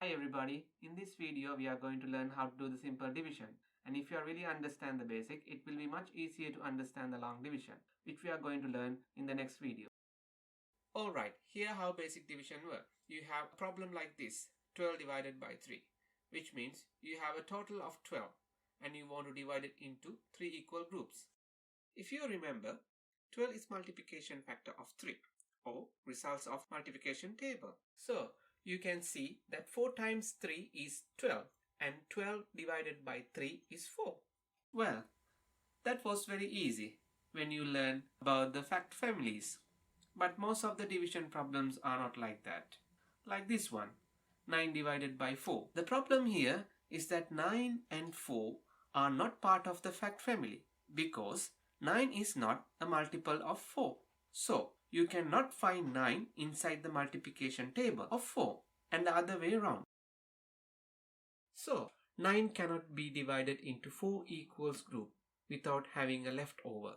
Hi everybody, in this video we are going to learn how to do the simple division, and if you really understand the basic, it will be much easier to understand the long division, which we are going to learn in the next video. Alright, here how basic division works. You have a problem like this, 12 divided by 3, which means you have a total of 12 and you want to divide it into 3 equal groups. If you remember, 12 is multiplication factor of 3 or results of multiplication table. So you can see that 4 times 3 is 12 and 12 divided by 3 is 4. Well, that was very easy when you learn about the fact families. But most of the division problems are not like that. Like this one, 9 divided by 4. The problem here is that 9 and 4 are not part of the fact family because 9 is not a multiple of 4. So, you cannot find 9 inside the multiplication table of 4 and the other way around. So, 9 cannot be divided into 4 equals group without having a leftover.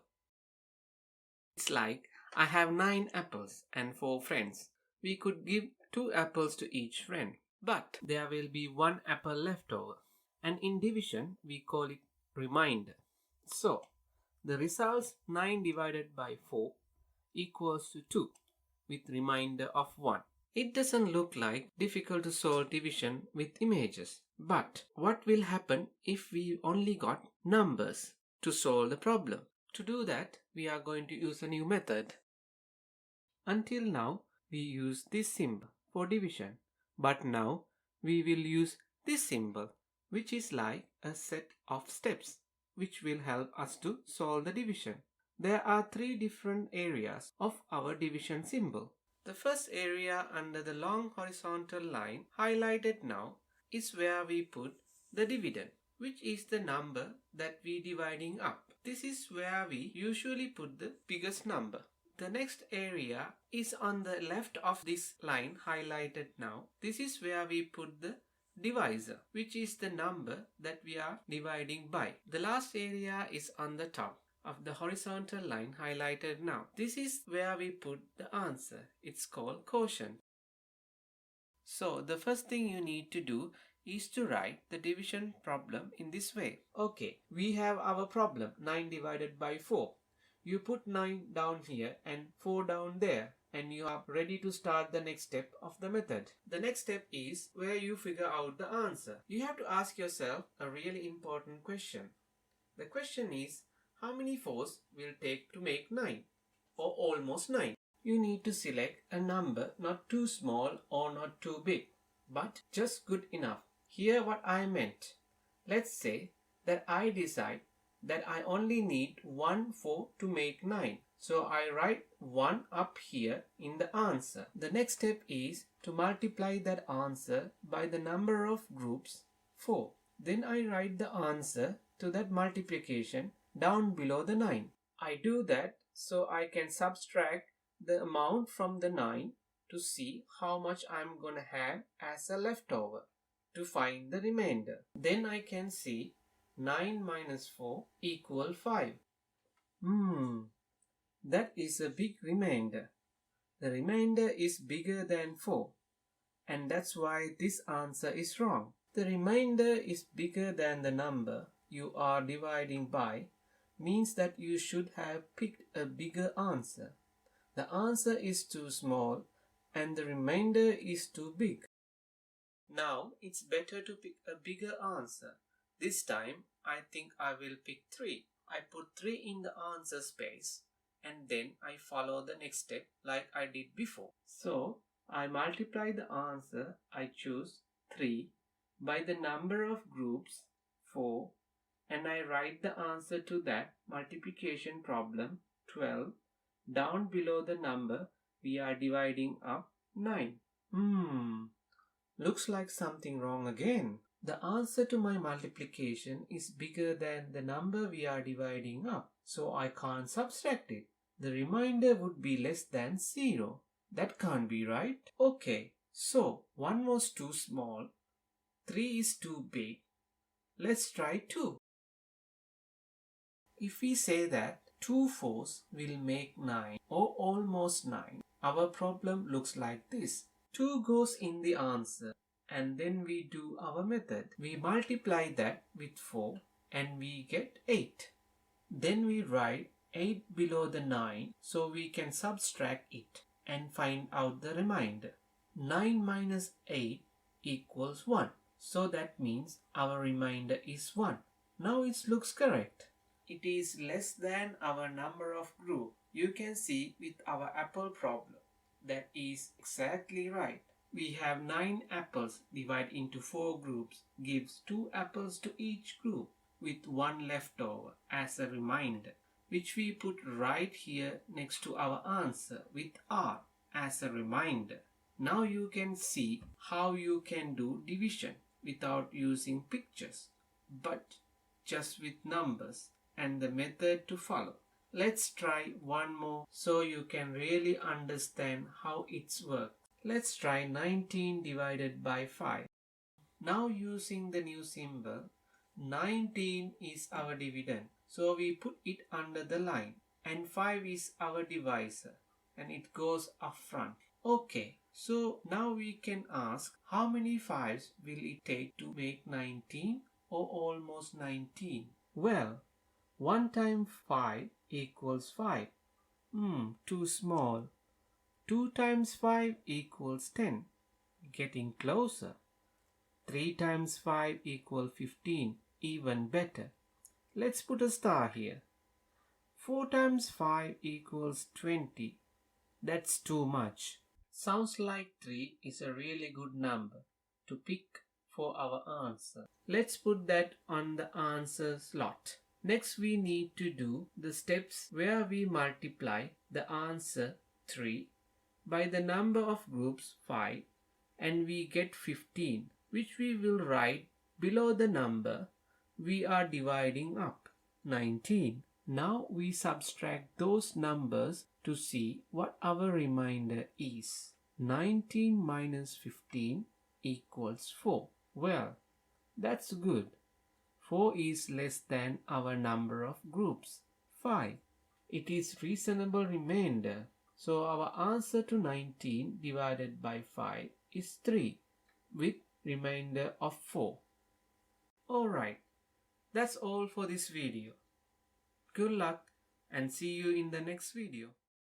It's like I have 9 apples and 4 friends. We could give 2 apples to each friend, but there will be 1 apple left over. And in division, we call it remainder. So, the results 9 divided by 4 equals to 2 with remainder of 1. It doesn't look like difficult to solve division with images. But what will happen if we only got numbers to solve the problem? To do that, we are going to use a new method. Until now, we use this symbol for division. But now, we will use this symbol, which is like a set of steps, which will help us to solve the division. There are 3 different areas of our division symbol. The first area under the long horizontal line highlighted now is where we put the dividend, which is the number that we dividing up. This is where we usually put the biggest number. The next area is on the left of this line highlighted now. This is where we put the divisor, which is the number that we are dividing by. The last area is on the top of the horizontal line highlighted now. This is where we put the answer. It's called quotient. So the first thing you need to do is to write the division problem in this way. Okay, we have our problem 9 divided by 4. You put 9 down here and 4 down there, and you are ready to start the next step of the method. The next step is where you figure out the answer. You have to ask yourself a really important question. The question is, how many 4s will take to make 9 or almost 9? You need to select a number not too small or not too big, but just good enough. Here what I meant. Let's say that I decide that I only need 1 4 to make 9. So I write 1 up here in the answer. The next step is to multiply that answer by the number of groups 4. Then I write the answer to that multiplication down below the 9. I do that so I can subtract the amount from the 9 to see how much I'm gonna have as a leftover to find the remainder. Then I can see 9 minus 4 equal 5. That is a big remainder. The remainder is bigger than 4, and that's why this answer is wrong. The remainder is bigger than the number you are dividing by means that you should have picked a bigger answer. The answer is too small and the remainder is too big. Now it's better to pick a bigger answer. This time I think I will pick 3. I put 3 in the answer space and then I follow the next step like I did before. So I multiply the answer I choose 3 by the number of groups 4, and I write the answer to that multiplication problem 12 down below the number we are dividing up 9. Looks like something wrong again. The answer to my multiplication is bigger than the number we are dividing up, so I can't subtract it. The remainder would be less than 0. That can't be right. Okay, so 1 was too small, 3 is too big. Let's try 2. If we say that 2 4s will make 9 or almost 9, our problem looks like this. 2 goes in the answer and then we do our method. We multiply that with 4 and we get 8. Then we write 8 below the 9 so we can subtract it and find out the remainder. 9 minus 8 equals 1. So that means our remainder is 1. Now it looks correct. It is less than our number of group. You can see with our apple problem. That is exactly right. We have 9 apples divided into 4 groups gives 2 apples to each group with 1 left over as a remainder, which we put right here next to our answer with R as a remainder. Now you can see how you can do division without using pictures, but just with numbers and the method to follow. Let's try one more so you can really understand how it's worked. Let's try 19 divided by 5. Now using the new symbol, 19 is our dividend. So we put it under the line and 5 is our divisor and it goes up front. Okay, so now we can ask how many 5s will it take to make 19 or almost 19? Well, 1 times 5 equals 5. Too small. 2 times 5 equals 10. Getting closer. 3 times 5 equals 15. Even better. Let's put a star here. 4 times 5 equals 20. That's too much. Sounds like 3 is a really good number to pick for our answer. Let's put that on the answer slot. Next we need to do the steps where we multiply the answer 3 by the number of groups 5 and we get 15, which we will write below the number we are dividing up, 19. Now we subtract those numbers to see what our remainder is. 19 minus 15 equals 4. Well, that's good. 4 is less than our number of groups, 5. It is reasonable remainder. So our answer to 19 divided by 5 is 3 with remainder of 4. Alright, that's all for this video. Good luck and see you in the next video.